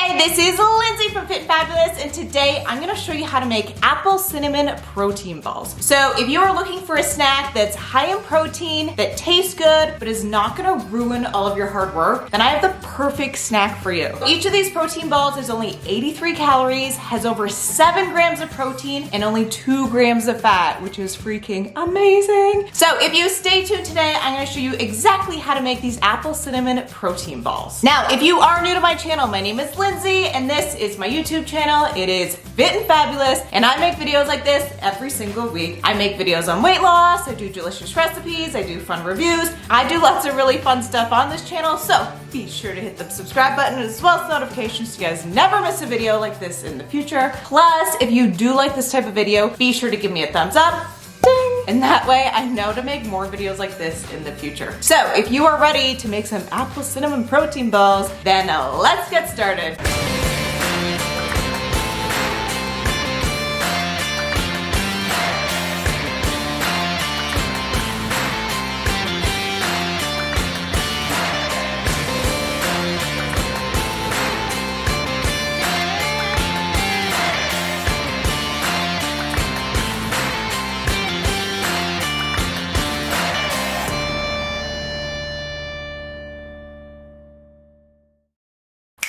Hey, this is Lindsay from Fit and Fabulous, and today I'm gonna show you how to make apple cinnamon protein balls. So if you are looking for a snack that's high in protein, that tastes good, but is not gonna ruin all of your hard work, then I have the perfect snack for you. Each of these protein balls is only 83 calories, has over 7 grams of protein, and only 2 grams of fat, which is freaking amazing. So if you stay tuned today, I'm gonna show you exactly how to make these apple cinnamon protein balls. Now, if you are new to my channel, my name is Lindsay, and this is my YouTube channel. It is Fit and Fabulous, and I make videos like this every single week. I make videos on weight loss, I do delicious recipes, I do fun reviews, I do lots of really fun stuff on this channel, so be sure to hit the subscribe button as well as notifications so you guys never miss a video like this in the future. Plus, if you do like this type of video, be sure to give me a thumbs up. Ding! And that way I know to make more videos like this in the future. So if you are ready to make some apple cinnamon protein balls, then let's get started.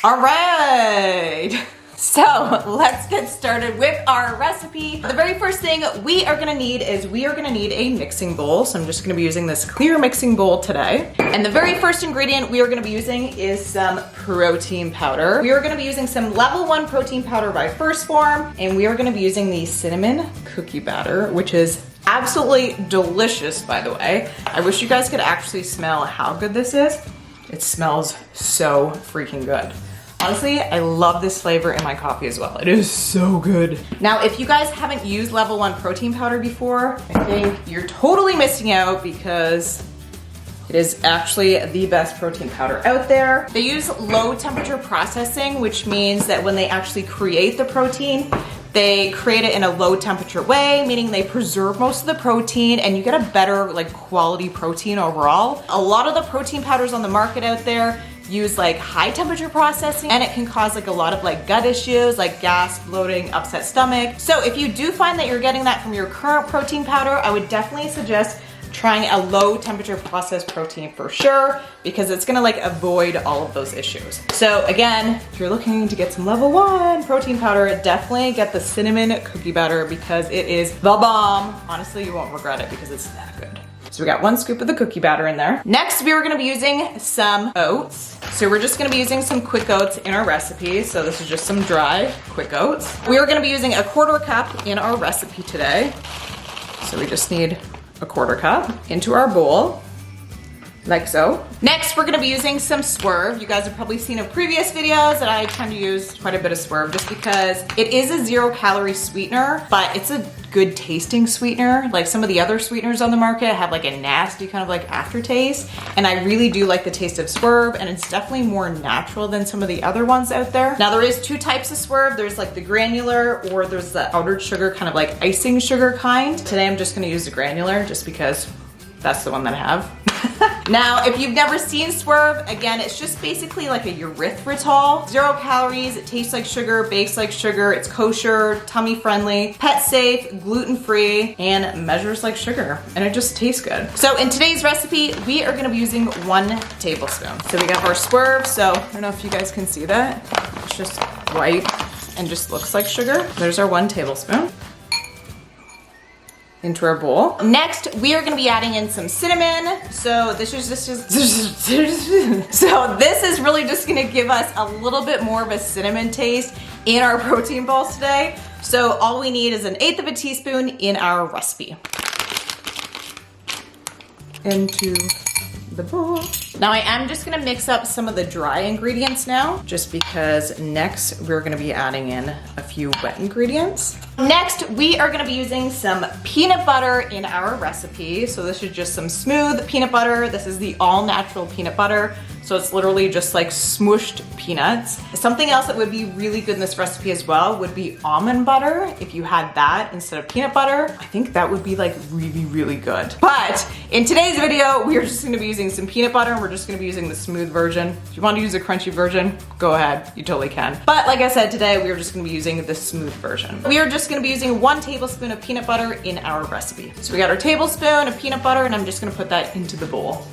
All right, so let's get started with our recipe. The very first thing we are gonna need is a mixing bowl. So I'm just gonna be using this clear mixing bowl today. And the very first ingredient we are gonna be using is some protein powder. We are gonna be using some level 1 protein powder by Phorm, and we are gonna be using the cinnamon cookie batter, which is absolutely delicious, by the way. I wish you guys could actually smell how good this is. It smells so freaking good. Honestly, I love this flavor in my coffee as well. It is so good. Now, if you guys haven't used level 1 protein powder before, I think you're totally missing out because it is actually the best protein powder out there. They use low temperature processing, which means that when they actually create the protein, they create it in a low temperature way, meaning they preserve most of the protein and you get a better quality protein overall. A lot of the protein powders on the market out there use high temperature processing, and it can cause a lot of gut issues like gas, bloating, upset stomach. So if you do find that you're getting that from your current protein powder, I would definitely suggest trying a low temperature processed protein for sure, because it's gonna avoid all of those issues. So again, if you're looking to get some level 1 protein powder, definitely get the cinnamon cookie batter because it is the bomb. Honestly, you won't regret it because it's that good. So we got 1 scoop of the cookie batter in there. Next, we are gonna be using some oats. So we're just gonna be using some quick oats in our recipe. So this is just some dry quick oats. We are gonna be using 1/4 cup in our recipe today. So we just need 1/4 cup into our bowl, like so. Next, we're gonna be using some Swerve. You guys have probably seen in previous videos that I tend to use quite a bit of Swerve just because it is a 0-calorie sweetener, but it's a good tasting sweetener. Some of the other sweeteners on the market have a nasty kind of aftertaste, and I really do like the taste of Swerve, and it's definitely more natural than some of the other ones out there. Now there is 2 types of Swerve. There's the granular, or there's the powdered sugar, kind of icing sugar kind. Today I'm just gonna use the granular just because that's the one that I have. Now, if you've never seen Swerve, again, it's just basically a erythritol. 0 calories, it tastes like sugar, bakes like sugar, it's kosher, tummy friendly, pet safe, gluten free, and measures like sugar, and it just tastes good. So in today's recipe, we are gonna be using 1 tablespoon. So we got our Swerve, so I don't know if you guys can see that. It's just white and just looks like sugar. There's our 1 tablespoon. Into our bowl. Next, we are gonna be adding in some cinnamon. So this is really just gonna give us a little bit more of a cinnamon taste in our protein balls today. So all we need is 1/8 of a teaspoon in our recipe. Into the bowl. Now I am just gonna mix up some of the dry ingredients now, just because next we're gonna be adding in a few wet ingredients. Next, we are gonna be using some peanut butter in our recipe. So this is just some smooth peanut butter. This is the all natural peanut butter. So it's literally just like smooshed peanuts. Something else that would be really good in this recipe as well would be almond butter. If you had that instead of peanut butter, I think that would be like really, really good. But in today's video, we are just gonna be using some peanut butter and we're just gonna be using the smooth version. If you want to use a crunchy version, go ahead, you totally can. But like I said, today we are just gonna be using the smooth version. We are just gonna be using 1 tablespoon of peanut butter in our recipe. So we got our tablespoon of peanut butter and I'm just gonna put that into the bowl.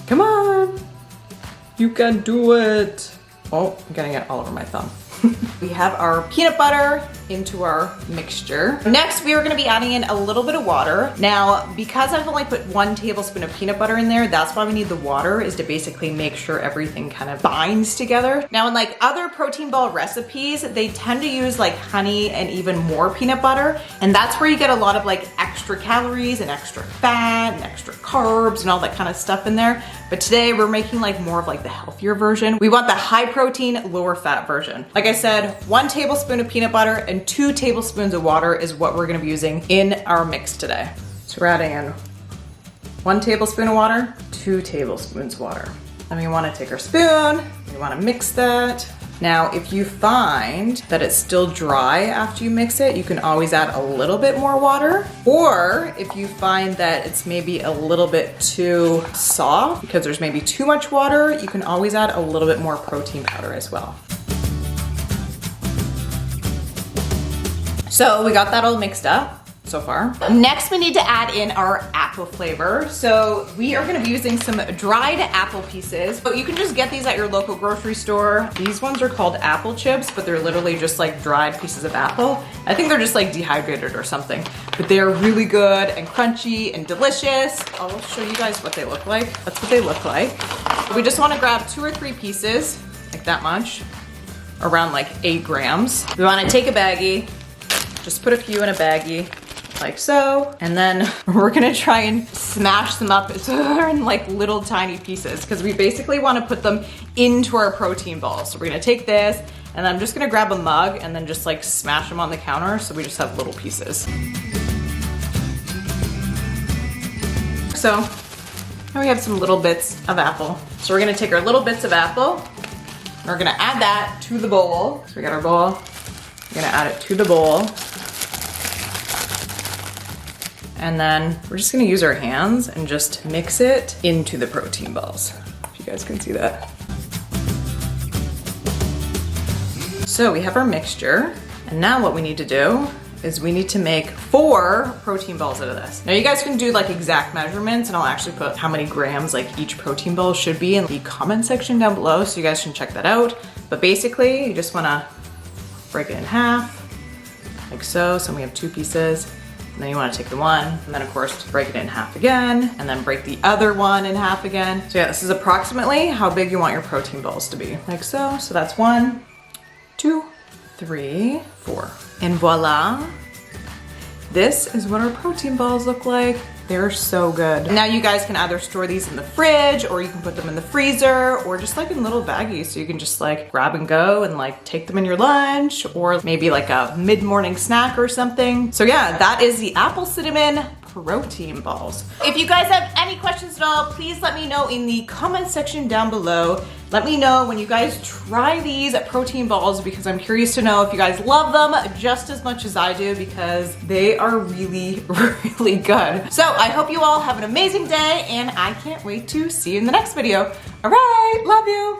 Come on, you can do it. Oh, I'm getting it all over my thumb. We have our peanut butter into our mixture. Next, we are gonna be adding in a little bit of water. Now, because I've only put 1 tablespoon of peanut butter in there, that's why we need the water, is to basically make sure everything kind of binds together. Now, in like other protein ball recipes, they tend to use like honey and even more peanut butter. And that's where you get a lot of like extra calories and extra fat and extra carbs and all that kind of stuff in there. But today we're making like more of like the healthier version. We want the high protein, lower fat version. Like I said, 1 tablespoon of peanut butter and 2 tablespoons of water is what we're gonna be using in our mix today. So we're adding in 1 tablespoon of water, 2 tablespoons of water. Then we wanna take our spoon, we wanna mix that. Now, if you find that it's still dry after you mix it, you can always add a little bit more water. Or if you find that it's maybe a little bit too soft because there's maybe too much water, you can always add a little bit more protein powder as well. So we got that all mixed up so far. Next, we need to add in our apple flavor. So we are gonna be using some dried apple pieces. But you can just get these at your local grocery store. These ones are called apple chips, but they're literally just like dried pieces of apple. I think they're just like dehydrated or something. But they are really good and crunchy and delicious. I'll show you guys what they look like. That's what they look like. We just wanna grab 2 or 3 pieces, like that much, around like 8 grams. We wanna take a baggie, just put a few in a baggie, like so, and then we're gonna try and smash them up so they're in like little tiny pieces because we basically want to put them into our protein balls. So we're gonna take this and I'm just gonna grab a mug and then just like smash them on the counter so we just have little pieces. So now we have some little bits of apple. So we're gonna take our little bits of apple and we're gonna add that to the bowl. So we got our bowl, we're gonna add it to the bowl. And then we're just gonna use our hands and just mix it into the protein balls. If you guys can see that. So we have our mixture. And now what we need to do is we need to make 4 protein balls out of this. Now you guys can do like exact measurements and I'll actually put how many grams like each protein ball should be in the comment section down below so you guys can check that out. But basically you just wanna break it in half, like so. So we have 2 pieces. And then you want to take the one, and then of course break it in half again, and then break the other one in half again. So yeah, this is approximately how big you want your protein balls to be. Like so. So that's 1, 2, 3, 4. And voila. This is what our protein balls look like. They're so good. Now you guys can either store these in the fridge or you can put them in the freezer or just like in little baggies so you can just like grab and go and like take them in your lunch or maybe like a mid-morning snack or something. So yeah, that is the apple cinnamon protein balls. If you guys have any questions at all, please let me know in the comment section down below. Let me know when you guys try these protein balls because I'm curious to know if you guys love them just as much as I do because they are really, really good. So I hope you all have an amazing day and I can't wait to see you in the next video. All right, love you.